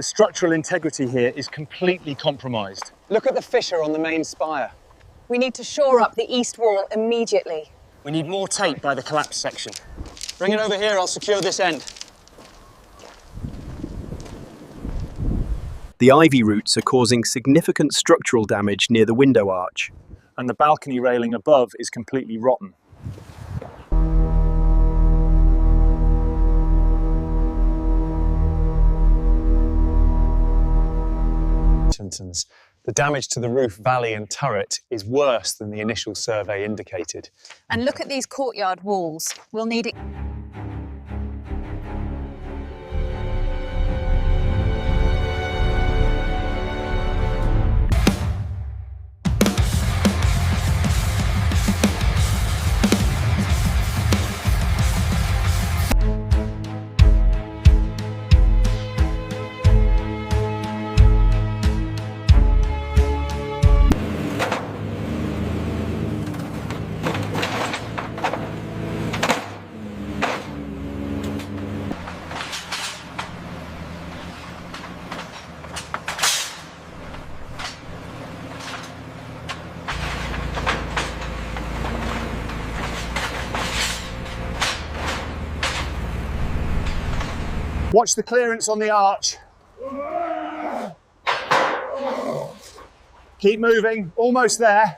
the structural integrity here is completely compromised. Look at the fissure on the main spire. We need to shore up the east wall immediately. We need more tape by the collapsed section. Bring it over here, I'll secure this end. The ivy roots are causing significant structural damage near the window arch. And the balcony railing above is completely rotten. The damage to the roof, valley and turret is worse than the initial survey indicated. And look at these courtyard walls. We'll need it. Watch the clearance on the arch. Keep moving, almost there.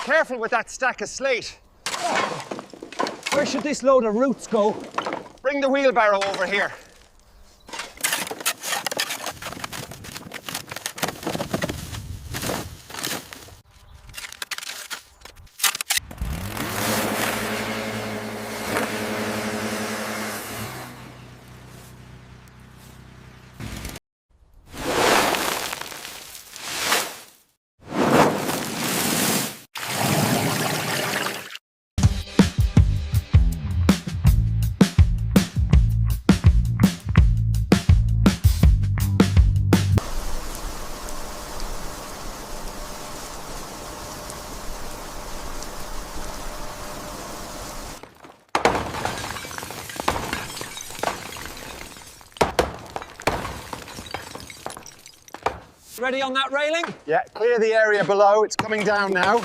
Careful with that stack of slate. Where should this load of roots go? Bring the wheelbarrow over here. Ready on that railing? Yeah, clear the area below. It's coming down now.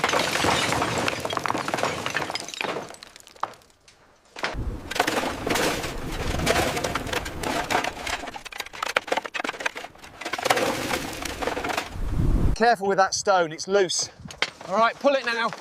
Careful with that stone, it's loose. All right, pull it now.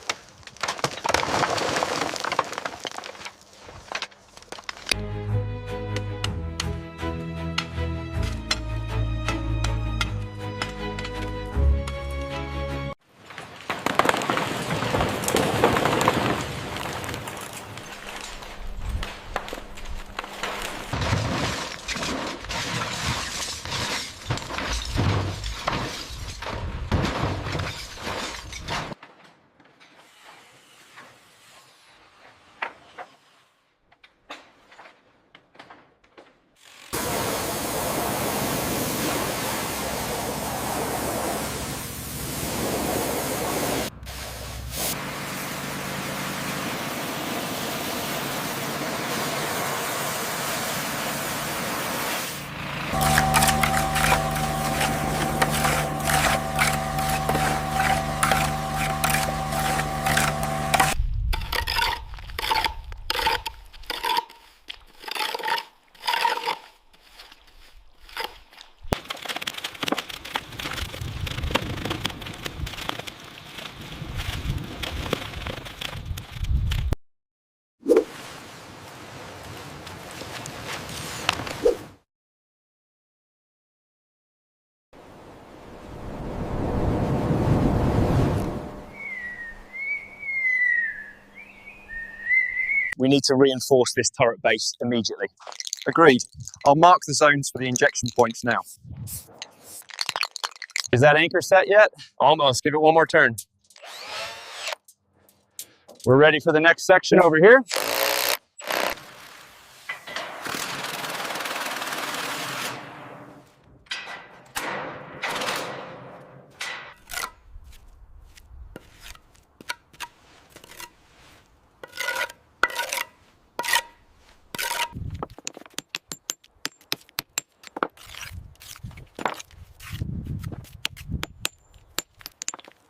We need to reinforce this turret base immediately. Agreed. I'll mark the zones for the injection points now. Is that anchor set yet? Almost. Give it one more turn. We're ready for the next section over here.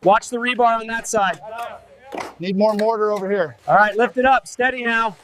Watch the rebar on that side. Need more mortar over here. All right, lift it up. Steady now.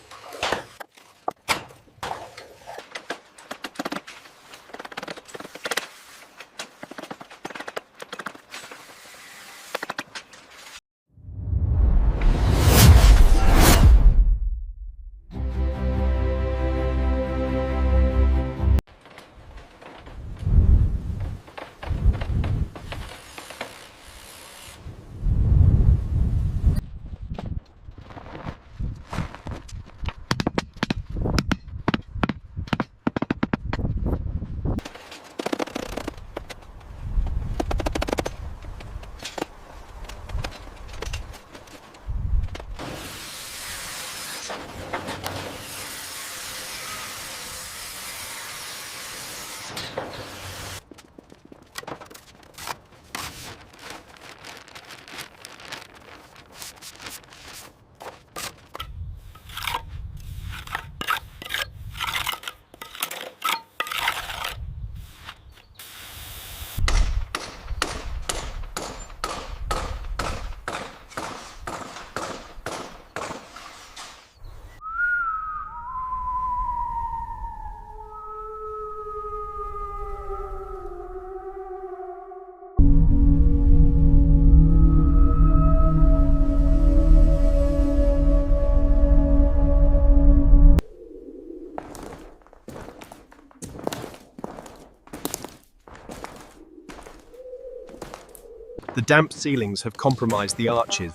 The damp ceilings have compromised the arches.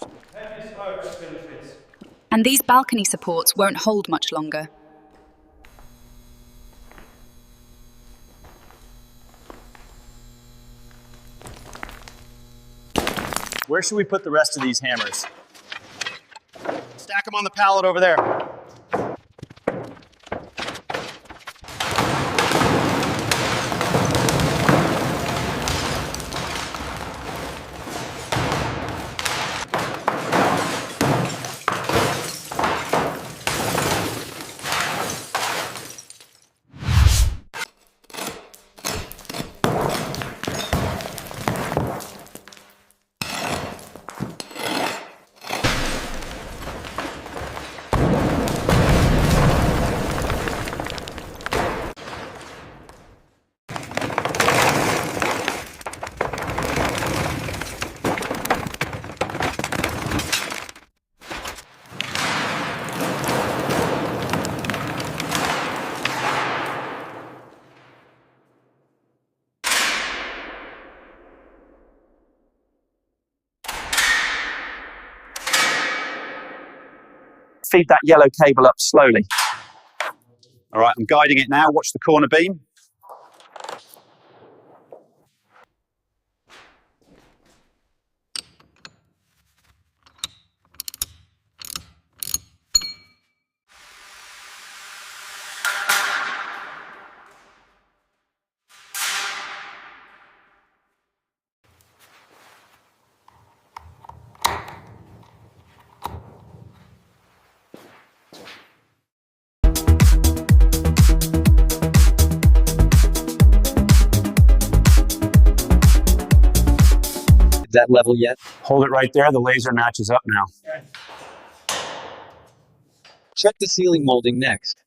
And these balcony supports won't hold much longer. Where should we put the rest of these hammers? Stack them on the pallet over there. Feed that yellow cable up slowly. All right, I'm guiding it now. Watch the corner beam. That level yet? Hold it right there. The laser matches up now. Check the ceiling molding next.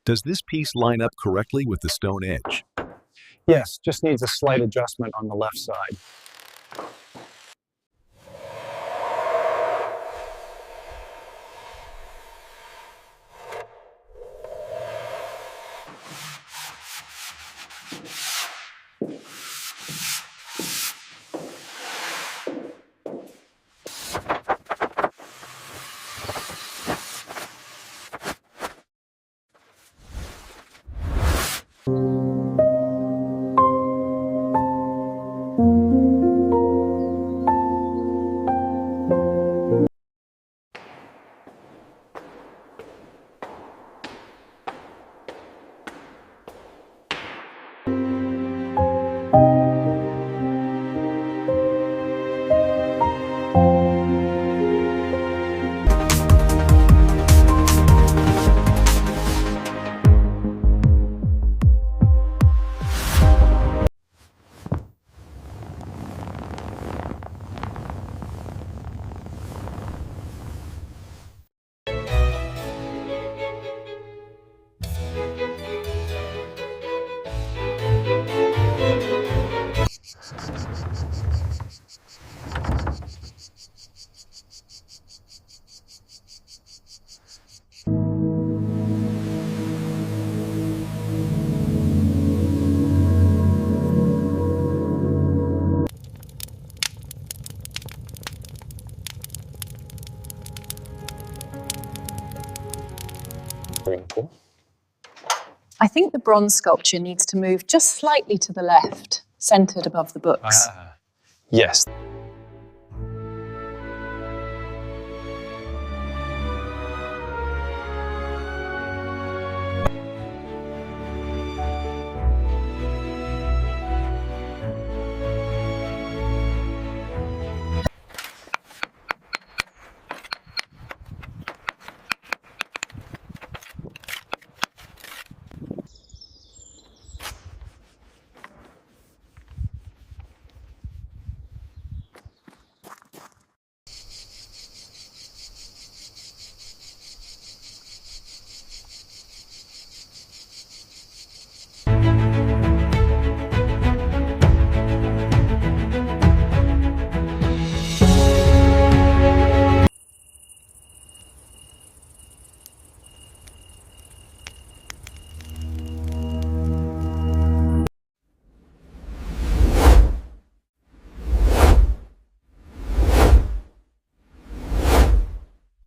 Does this piece line up correctly with the stone edge? Yes, just needs a slight adjustment on the left side. I think the bronze sculpture needs to move just slightly to the left, centered above the books. Yes.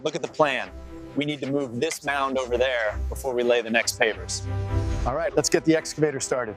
Look at the plan. We need to move this mound over there before we lay the next pavers. All right, let's get the excavator started.